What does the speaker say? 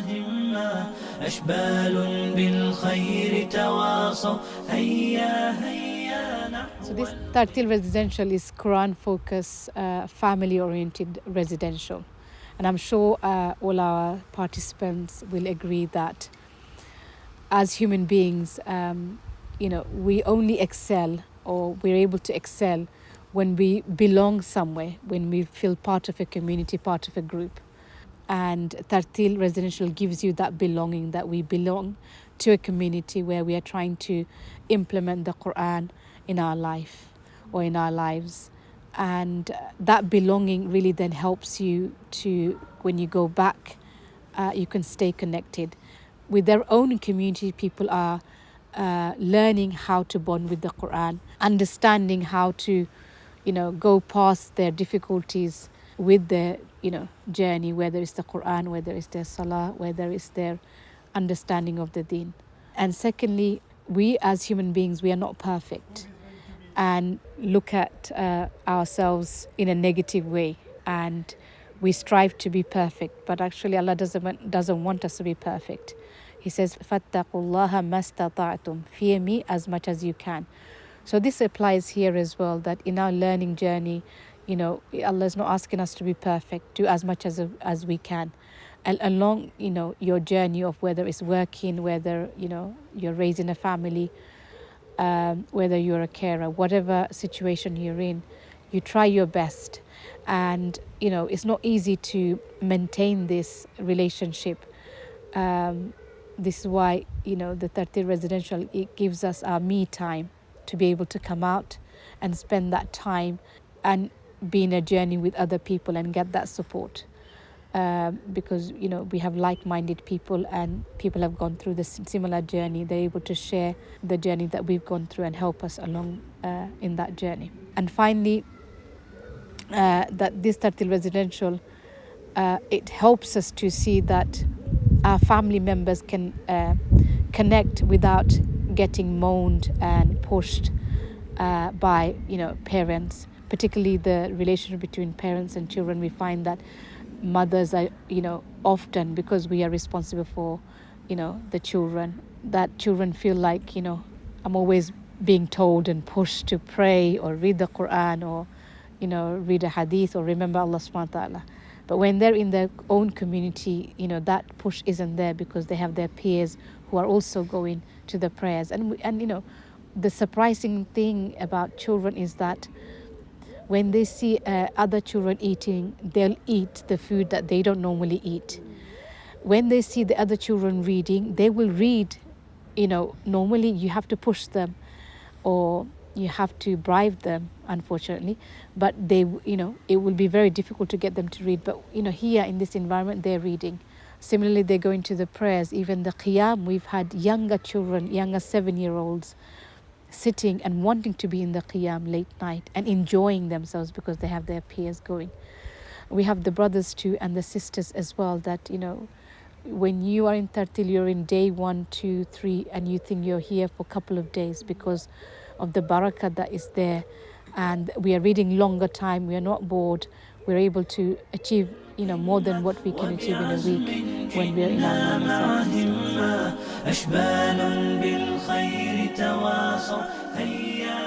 همة أشبال بالخير تواصوا هيا هيا نحو. So this Tartil residential is Quran-focused, family-oriented residential. And I'm sure all our participants will agree that as human beings, we only excel, or we're able to excel when we belong somewhere, when we feel part of a community, part of a group. And Tartil Residential gives you that belonging, that we belong to a community where we are trying to implement the Quran in our life or in our lives. And that belonging really then helps you to, when you go back, you can stay connected. With their own community, people are learning how to bond with the Quran, understanding how to, go past their difficulties with their, journey, whether it's the Quran, whether it's their salah, whether it's their understanding of the deen. And secondly, we as human beings, we are not perfect and look at ourselves in a negative way, and we strive to be perfect, but actually Allah doesn't want us to be perfect. He says, فَاتَّقُوا اللَّهَ مَا اسْتَطَعْتُمْ, fear me as much as you can. So this applies here as well, that in our learning journey, Allah is not asking us to be perfect. Do as much as we can. And along, your journey of whether it's working, whether, you're raising a family, whether you're a carer, whatever situation you're in, you try your best. And, it's not easy to maintain this relationship. This is why, the Tartil Residential, it gives us our me time to be able to come out and spend that time and be in a journey with other people and get that support. Because, we have like-minded people, and people have gone through this similar journey. They're able to share the journey that we've gone through and help us along in that journey. And finally, that this Tartil Residential, it helps us to see that our family members can connect without getting moaned and pushed by, parents. Particularly the relationship between parents and children, we find that mothers are, often, because we are responsible for, the children, that children feel like, I'm always being told and pushed to pray or read the Quran or, read a hadith or remember Allah subhanahu wa ta'ala. But when they're in their own community, that push isn't there, because they have their peers who are also going to the prayers. And the surprising thing about children is that when they see other children eating, they'll eat the food that they don't normally eat. When they see the other children reading, they will read. Normally you have to push them or you have to bribe them, unfortunately. But they, it will be very difficult to get them to read. But, here in this environment, they're reading. Similarly, they're going to the prayers, even the qiyam. We've had younger children, younger 7-year-olds, sitting and wanting to be in the qiyam late night and enjoying themselves because they have their peers going. We have the brothers too and the sisters as well, that, when you are in Tartil, you're in day 1, 2, 3, and you think you're here for a couple of days because of the barakah that is there. And we are reading longer time, we are not bored, we're able to achieve, more than what we can achieve in a week when we're in our normal circumstances.